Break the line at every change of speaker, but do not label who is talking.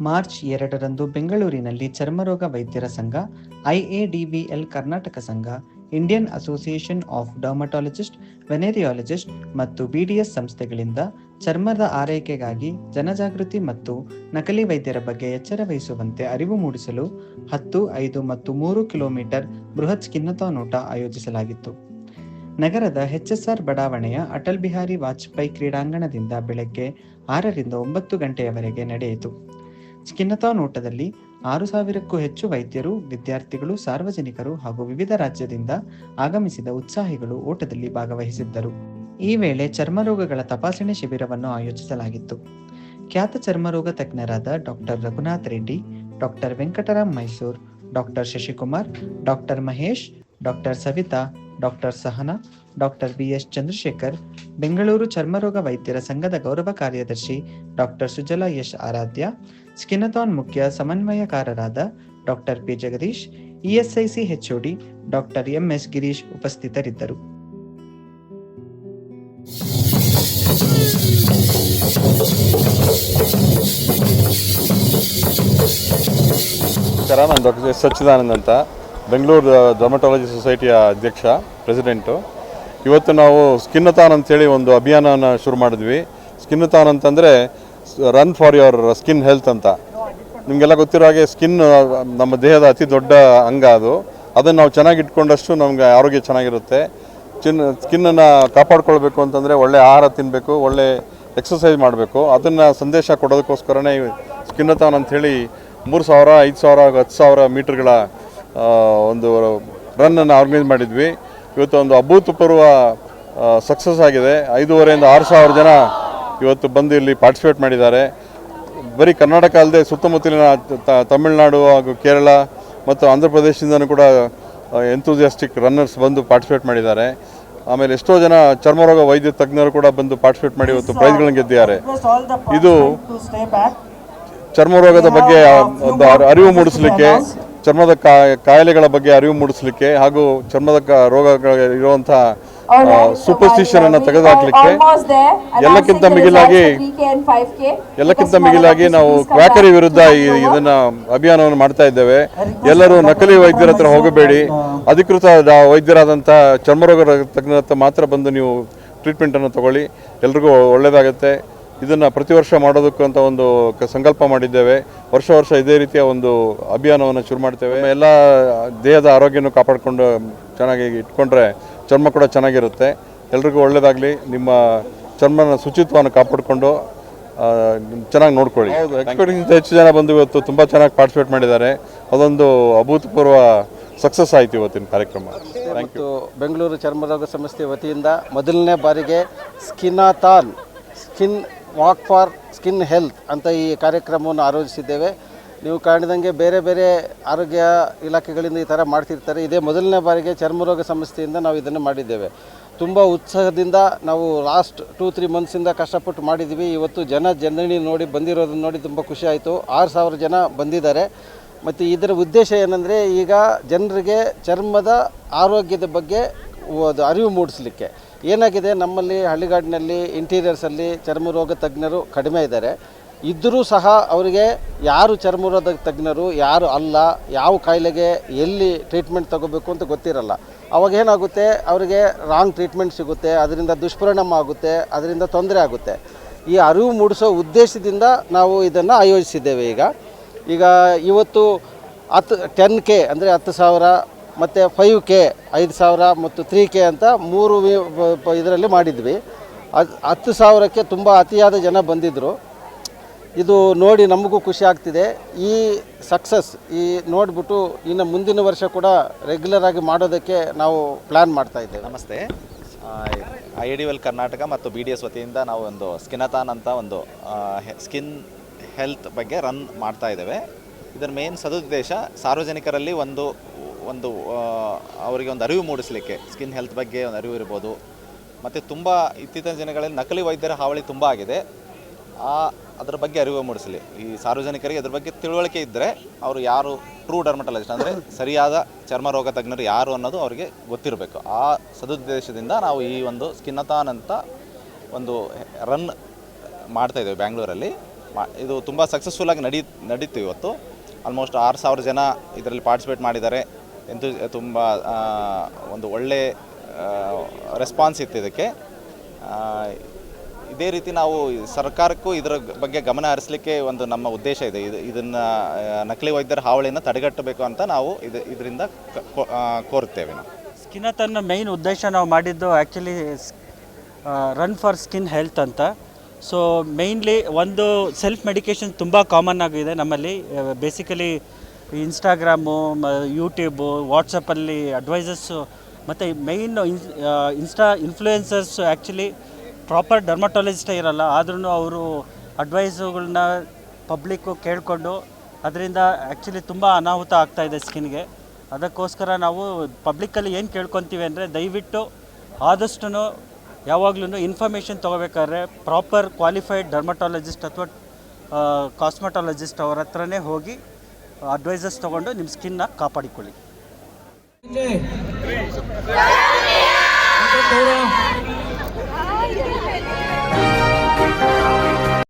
March 2ರಂದು ಬೆಂಗಳೂರಿನಲ್ಲಿ ಚರ್ಮರೋಗ ವೈದ್ಯರ ಸಂಘ, IADVL ಕರ್ನಾಟಕ ಸಂಘ, ಇಂಡಿಯನ್ ಅಸೋಸಿಯೇಷನ್ ಆಫ್ ಡರ್ಮಟಾಲಜಿಸ್ಟ್, ವೆನೆರಿಯಾಲಜಿಸ್ಟ್ ಮತ್ತು BDS ಸಂಸ್ಥೆಗಳಿಂದ ಚರ್ಮದ ಆರೈಕೆಗಾಗಿ ಜನಜಾಗೃತಿ ಮತ್ತು ನಕಲಿ ವೈದ್ಯರ ಬಗ್ಗೆ ಎಚ್ಚರ ವಹಿಸುವಂತೆ ಅರಿವು ಮೂಡಿಸಲು 10, 5 ಮತ್ತು 3 ಕಿಲೋಮೀಟರ್ ಬೃಹತ್ ಸ್ಕಿನ್ನಥಾನ್ ಓಟ ಆಯೋಜಿಸಲಾಗಿತ್ತು. ನಗರದ HSR ಬಡಾವಣೆಯ ಅಟಲ್ ಬಿಹಾರಿ ವಾಜಪೇಯಿ ಕ್ರೀಡಾಂಗಣದಿಂದ ಬೆಳಗ್ಗೆ 6ರಿಂದ 9 ಗಂಟೆಯವರೆಗೆ ನಡೆಯಿತು. ಸ್ಕಿನ್ನಥಾನ್ ಓಟದಲ್ಲಿ 6,000ಕ್ಕೂ ಹೆಚ್ಚು ವೈದ್ಯರು, ವಿದ್ಯಾರ್ಥಿಗಳು, ಸಾರ್ವಜನಿಕರು ಹಾಗೂ ವಿವಿಧ ರಾಜ್ಯದಿಂದ ಆಗಮಿಸಿದ ಉತ್ಸಾಹಿಗಳು ಓಟದಲ್ಲಿ ಭಾಗವಹಿಸಿದ್ದರು. ಈ ವೇಳೆ ಚರ್ಮರೋಗಗಳ ತಪಾಸಣೆ ಶಿಬಿರವನ್ನು ಆಯೋಜಿಸಲಾಗಿತ್ತು. ಖ್ಯಾತ ಚರ್ಮರೋಗ ತಜ್ಞರಾದ doctor Raghunath Reddy, doctor Venkataram Mysore, doctor Shashikumar, doctor Mahesh, doctor Savitha, doctor Sahana, doctor BS Chandrashekhar, Bengaluru ಚರ್ಮರೋಗ ವೈದ್ಯರ ಸಂಘದ ಗೌರವ ಕಾರ್ಯದರ್ಶಿ ಡಾಕ್ಟರ್ ಸುಜಲಾ ಯಶ್ ಆರಾಧ್ಯ, ಸ್ಕಿನ್ನಥಾನ್ ಮುಖ್ಯ ಸಮನ್ವಯಕಾರರಾದ doctor P Jagadish, ESIC HOD doctor MS Girish ಉಪಸ್ಥಿತರಿದ್ದರು.
ನಾನು ಡಾಕ್ಟರ್ S ಸಚ್ಚಿದಾನಂದ್ ಅಂತ, ಬೆಂಗಳೂರು ಡರ್ಮಟಾಲಜಿ ಸೊಸೈಟಿಯ ಅಧ್ಯಕ್ಷ, ಪ್ರೆಸಿಡೆಂಟು. ಇವತ್ತು ನಾವು ಸ್ಕಿನ್ನಥಾನ್ ಅಂತೇಳಿ ಒಂದು ಅಭಿಯಾನನ ಶುರು ಮಾಡಿದ್ವಿ. ಸ್ಕಿನ್ನಥಾನ್ ಅಂತಂದರೆ run for your skin health ಅಂತ. ನಿಮಗೆಲ್ಲ ಗೊತ್ತಿರೋ ಹಾಗೆ ಸ್ಕಿನ್ ನಮ್ಮ ದೇಹದ ಅತಿ ದೊಡ್ಡ ಅಂಗ. ಅದನ್ನು ನಾವು ಚೆನ್ನಾಗಿ ಇಟ್ಕೊಂಡಷ್ಟು ನಮಗೆ ಆರೋಗ್ಯ ಚೆನ್ನಾಗಿರುತ್ತೆ. ಸ್ಕಿನ್ನನ್ನು ಕಾಪಾಡ್ಕೊಳ್ಬೇಕು ಅಂತಂದರೆ ಒಳ್ಳೆ ಆಹಾರ ತಿನ್ನಬೇಕು, ಒಳ್ಳೆ ಎಕ್ಸಸೈಸ್ ಮಾಡಬೇಕು. ಅದನ್ನು ಸಂದೇಶ ಕೊಡೋದಕ್ಕೋಸ್ಕರನೇ ಸ್ಕಿನ್ನಥಾನ್ ಅಂಥೇಳಿ 3,000, 5,000, 10,000 ಮೀಟರ್ಗಳ ಒಂದು ರನ್ನನ್ನು ಆರ್ಗನೈಸ್ ಮಾಡಿದ್ವಿ. ಇವತ್ತು ಒಂದು ಅಭೂತಪೂರ್ವ ಸಕ್ಸಸ್ ಆಗಿದೆ. 5,500ರಿಂದ 6,000 ಜನ ಇವತ್ತು ಬಂದು ಇಲ್ಲಿ ಪಾರ್ಟಿಸಿಪೇಟ್ ಮಾಡಿದ್ದಾರೆ. ಬರೀ ಕರ್ನಾಟಕ ಅಲ್ಲದೆ ಸುತ್ತಮುತ್ತಲಿನ ತಮಿಳುನಾಡು ಹಾಗೂ ಕೇರಳ ಮತ್ತು ಆಂಧ್ರ ಪ್ರದೇಶದಿಂದನೂ ಕೂಡ ಎಂಥೂಸಿಯಾಸ್ಟಿಕ್ ರನ್ನರ್ಸ್ ಬಂದು ಪಾರ್ಟಿಸಿಪೇಟ್ ಮಾಡಿದ್ದಾರೆ. ಆಮೇಲೆ ಎಷ್ಟೋ ಜನ ಚರ್ಮರೋಗ ವೈದ್ಯ ತಜ್ಞರು ಕೂಡ ಬಂದು ಪಾರ್ಟಿಸಿಪೇಟ್ ಮಾಡಿ ಇವತ್ತು ಪ್ರೈಸ್ಗಳನ್ನು ಗೆದ್ದಿದ್ದಾರೆ. ಇದು ಚರ್ಮರೋಗದ ಬಗ್ಗೆ ಒಂದು ಅರಿವು ಮೂಡಿಸಲಿಕ್ಕೆ, ಚರ್ಮದ ಕಾಯಿಲೆಗಳ ಬಗ್ಗೆ ಅರಿವು ಮೂಡಿಸಲಿಕ್ಕೆ ಹಾಗೂ ಚರ್ಮದ ರೋಗಗಳಿರುವಂಥ ಸೂಪರ್ಸ್ಟಿಷನ್ ಅನ್ನು ತೆಗೆದುಹಾಕಲಿಕ್ಕೆ ಎಲ್ಲಕ್ಕಿಂತ ಮಿಗಿಲಾಗಿ ನಾವು ಕ್ವಾಕರಿ ವಿರುದ್ಧ ಇದನ್ನ ಅಭಿಯಾನವನ್ನು ಮಾಡ್ತಾ ಇದ್ದೇವೆ. ಎಲ್ಲರೂ ನಕಲಿ ವೈದ್ಯರ ಹತ್ರ ಹೋಗಬೇಡಿ, ಅಧಿಕೃತ ವೈದ್ಯರಾದಂಥ ಚರ್ಮರೋಗ ತಜ್ಞರ ಹತ್ರ ಮಾತ್ರ ಬಂದು ನೀವು ಟ್ರೀಟ್ಮೆಂಟನ್ನು ತಗೊಳ್ಳಿ. ಎಲ್ರಿಗೂ ಒಳ್ಳೆಯದಾಗುತ್ತೆ. ಇದನ್ನು ಪ್ರತಿ ವರ್ಷ ಮಾಡೋದಕ್ಕಂತ ಒಂದು ಸಂಕಲ್ಪ ಮಾಡಿದ್ದೇವೆ. ವರ್ಷ ಇದೇ ರೀತಿಯ ಒಂದು ಅಭಿಯಾನವನ್ನು ಶುರು ಮಾಡ್ತೇವೆ. ಎಲ್ಲ ದೇಹದ ಆರೋಗ್ಯವನ್ನು ಕಾಪಾಡಿಕೊಂಡು ಚೆನ್ನಾಗಿ ಇಟ್ಕೊಂಡ್ರೆ ಚರ್ಮ ಕೂಡ ಚೆನ್ನಾಗಿರುತ್ತೆ. ಎಲ್ರಿಗೂ ಒಳ್ಳೆಯದಾಗಲಿ. ನಿಮ್ಮ ಚರ್ಮನ ಶುಚಿತ್ವವನ್ನು ಕಾಪಾಡಿಕೊಂಡು ಚೆನ್ನಾಗಿ ನೋಡ್ಕೊಳ್ಳಿ. ಎಕ್ಸ್ಪೆಕ್ಟಿಂಗ್ಗಿಂತ ಹೆಚ್ಚು ಜನ ಬಂದು ಇವತ್ತು ತುಂಬ ಚೆನ್ನಾಗಿ ಪಾರ್ಟಿಸಿಪೇಟ್ ಮಾಡಿದ್ದಾರೆ. ಅದೊಂದು ಅಭೂತಪೂರ್ವ ಸಕ್ಸಸ್ ಆಯಿತು ಇವತ್ತಿನ ಕಾರ್ಯಕ್ರಮ. Thank you.
ಬೆಂಗಳೂರು ಚರ್ಮರೋಗ ಸಂಸ್ಥೆ ವತಿಯಿಂದ ಮೊದಲನೇ ಬಾರಿಗೆ skinathon, skin walk for skin health ಅಂತ ಈ ಕಾರ್ಯಕ್ರಮವನ್ನು ಆಯೋಜಿಸಿದ್ದೇವೆ. ನೀವು ಕಾಣಿದಂಗೆ ಬೇರೆ ಬೇರೆ ಆರೋಗ್ಯ ಇಲಾಖೆಗಳಿಂದ ಈ ಥರ ಮಾಡ್ತಿರ್ತಾರೆ. ಇದೇ ಮೊದಲನೇ ಬಾರಿಗೆ ಚರ್ಮರೋಗ ಸಂಸ್ಥೆಯಿಂದ ನಾವು ಇದನ್ನು ಮಾಡಿದ್ದೇವೆ. ತುಂಬ ಉತ್ಸಾಹದಿಂದ ನಾವು ಲಾಸ್ಟ್ 2-3 ಮಂತ್ಸಿಂದ ಕಷ್ಟಪಟ್ಟು ಮಾಡಿದ್ದೀವಿ. ಇವತ್ತು ಜನನಿ ನೋಡಿ ಬಂದಿರೋದನ್ನು ನೋಡಿ ತುಂಬ ಖುಷಿ ಆಯಿತು. 6,000 ಜನ ಬಂದಿದ್ದಾರೆ. ಮತ್ತು ಇದರ ಉದ್ದೇಶ ಏನಂದರೆ, ಈಗ ಜನರಿಗೆ ಚರ್ಮದ ಆರೋಗ್ಯದ ಬಗ್ಗೆ ಅರಿವು ಮೂಡಿಸಲಿಕ್ಕೆ. ಏನಾಗಿದೆ, ನಮ್ಮಲ್ಲಿ ಹಳ್ಳಿಗಾಡಿನಲ್ಲಿ ಇಂಟೀರಿಯರ್ಸಲ್ಲಿ ಚರ್ಮರೋಗ ತಜ್ಞರು ಕಡಿಮೆ ಇದ್ದಾರೆ. ಇದ್ದರೂ ಸಹ ಅವರಿಗೆ ಯಾರು ಚರ್ಮರೋಗ ತಜ್ಞರು, ಯಾರು ಅಲ್ಲ, ಯಾವ ಕಾಯಿಲೆಗೆ ಎಲ್ಲಿ ಟ್ರೀಟ್ಮೆಂಟ್ ತಗೋಬೇಕು ಅಂತ ಗೊತ್ತಿರಲ್ಲ. ಅವಾಗೇನಾಗುತ್ತೆ, ಅವರಿಗೆ ರಾಂಗ್ ಟ್ರೀಟ್ಮೆಂಟ್ ಸಿಗುತ್ತೆ, ಅದರಿಂದ ದುಷ್ಪರಿಣಾಮ ಆಗುತ್ತೆ, ಅದರಿಂದ ತೊಂದರೆ ಆಗುತ್ತೆ. ಈ ಅರಿವು ಮೂಡಿಸೋ ಉದ್ದೇಶದಿಂದ ನಾವು ಇದನ್ನು ಆಯೋಜಿಸಿದ್ದೇವೆ. ಈಗ ಇವತ್ತು 10K ಅಂದರೆ 10,000 ಮತ್ತು 5K 5,000 ಮತ್ತು 3K ಅಂತ 3 ಇದರಲ್ಲಿ ಮಾಡಿದ್ವಿ. 10,000ಕ್ಕೆ ತುಂಬ ಅತಿಯಾದ ಜನ ಬಂದಿದ್ದರು. ಇದು ನೋಡಿ ನಮಗೂ ಖುಷಿ ಆಗ್ತಿದೆ. ಈ ಸಕ್ಸಸ್ ನೋಡಿಬಿಟ್ಟು ಇನ್ನು ಮುಂದಿನ ವರ್ಷ ಕೂಡ ರೆಗ್ಯುಲರ್ ಆಗಿ ಮಾಡೋದಕ್ಕೆ ನಾವು ಪ್ಲ್ಯಾನ್ ಮಾಡ್ತಾ ಇದ್ದೇವೆ.
ನಮಸ್ತೆ. IADVL ಕರ್ನಾಟಕ ಮತ್ತು BDS ವತಿಯಿಂದ ನಾವು ಒಂದು ಸ್ಕಿನ್ನಥಾನ್ ಅಂತ ಒಂದು ಸ್ಕಿನ್ ಹೆಲ್ತ್ ಬಗ್ಗೆ ರನ್ ಮಾಡ್ತಾ ಇದ್ದೇವೆ. ಇದರ ಮೇನ್ ಸದುದ್ದೇಶ ಸಾರ್ವಜನಿಕರಲ್ಲಿ ಒಂದು ಅವರಿಗೆ ಒಂದು ಅರಿವು ಮೂಡಿಸಲಿಕ್ಕೆ, ಸ್ಕಿನ್ ಹೆಲ್ತ್ ಬಗ್ಗೆ ಒಂದು ಅರಿವು ಇರ್ಬೋದು. ಮತ್ತು ತುಂಬ ಇತ್ತೀಚಿನ ದಿನಗಳಲ್ಲಿ ನಕಲಿ ವೈದ್ಯರ ಹಾವಳಿ ತುಂಬ ಆಗಿದೆ. ಅದರ ಬಗ್ಗೆ ಅರಿವು ಮೂಡಿಸಲಿ. ಈ ಸಾರ್ವಜನಿಕರಿಗೆ ಅದ್ರ ಬಗ್ಗೆ ತಿಳುವಳಿಕೆ ಇದ್ದರೆ ಅವರು ಯಾರು ಟ್ರೂ ಡರ್ಮಟಾಲಜಿಸ್ಟ್ ಅಂದರೆ ಸರಿಯಾದ ಚರ್ಮರೋಗ ತಜ್ಞರು ಯಾರು ಅನ್ನೋದು ಅವರಿಗೆ ಗೊತ್ತಿರಬೇಕು. ಆ ಸದುದ್ದೇಶದಿಂದ ನಾವು ಈ ಒಂದು ಸ್ಕಿನ್ನಥಾನ್ ಅಂತ ಒಂದು ರನ್ ಮಾಡ್ತಾಯಿದ್ದೇವೆ ಬ್ಯಾಂಗ್ಳೂರಲ್ಲಿ. ಇದು ತುಂಬ ಸಕ್ಸಸ್ಫುಲ್ಲಾಗಿ ನಡೀತು ಇವತ್ತು. ಆಲ್ಮೋಸ್ಟ್ 6,000 ಜನ ಇದರಲ್ಲಿ ಪಾರ್ಟಿಸಿಪೇಟ್ ಮಾಡಿದ್ದಾರೆ. ತುಂಬ ಒಂದು ಒಳ್ಳೆ ರೆಸ್ಪಾನ್ಸ್ ಇತ್ತು ಇದಕ್ಕೆ. ಇದೇ ರೀತಿ ನಾವು ಸರ್ಕಾರಕ್ಕೂ ಇದರ ಬಗ್ಗೆ ಗಮನ ಹರಿಸಲಿಕ್ಕೆ ಒಂದು ನಮ್ಮ ಉದ್ದೇಶ ಇದೆ. ಇದನ್ನು ನಕಲಿ ವೈದ್ಯರ ಹಾವಳಿಯನ್ನು ತಡೆಗಟ್ಟಬೇಕು ಅಂತ ನಾವು ಇದರಿಂದ ಕೋರುತ್ತೇವೆ. ನಾವು
ಸ್ಕಿನ್ನತನ್ನ ಮೇಯ್ನ್ ಉದ್ದೇಶ ನಾವು ಮಾಡಿದ್ದು actually run for skin health ಅಂತ. ಸೊ ಮೇಯ್ನ್ಲಿ ಒಂದು ಸೆಲ್ಫ್ ಮೆಡಿಕೇಷನ್ ತುಂಬ ಕಾಮನ್ ಆಗಿದೆ ನಮ್ಮಲ್ಲಿ. ಬೇಸಿಕಲಿ ಇನ್ಸ್ಟಾಗ್ರಾಮು, ಯೂಟ್ಯೂಬು, ವಾಟ್ಸಪ್ಪಲ್ಲಿ ಅಡ್ವೈಸಸ್ಸು ಮತ್ತು ಮೇಯ್ನ್ ಇನ್ಫ್ಲೂಯೆನ್ಸರ್ಸ್ ಆ್ಯಕ್ಚುಲಿ ಪ್ರಾಪರ್ ಡರ್ಮಟಾಲಜಿಸ್ಟೇ ಇರಲ್ಲ. ಆದ್ರೂ ಅವರು ಅಡ್ವೈಸುಗಳನ್ನ ಪಬ್ಲಿಕ್ಕು ಕೇಳಿಕೊಂಡು ಅದರಿಂದ ಆ್ಯಕ್ಚುಲಿ ತುಂಬ ಅನಾಹುತ ಆಗ್ತಾಯಿದೆ ಸ್ಕಿನ್ಗೆ. ಅದಕ್ಕೋಸ್ಕರ ನಾವು ಪಬ್ಲಿಕ್ಕಲ್ಲಿ ಏನು ಕೇಳ್ಕೊತೀವಿ ಅಂದರೆ ದಯವಿಟ್ಟು ಆದಷ್ಟು ಯಾವಾಗಲೂ ಇನ್ಫಾರ್ಮೇಷನ್ ತೊಗೋಬೇಕಾದ್ರೆ ಪ್ರಾಪರ್ ಕ್ವಾಲಿಫೈಡ್ ಡರ್ಮಟಾಲಜಿಸ್ಟ್ ಅಥವಾ ಕಾಸ್ಮೆಟಾಲಜಿಸ್ಟ್ ಅವ್ರ ಹತ್ರನೇ ಹೋಗಿ ಅಡ್ವೈಸಸ್ ತೊಗೊಂಡು ನಿಮ್ಮ ಸ್ಕಿನ್ನ ಕಾಪಾಡಿಕೊಳ್ಳಿ.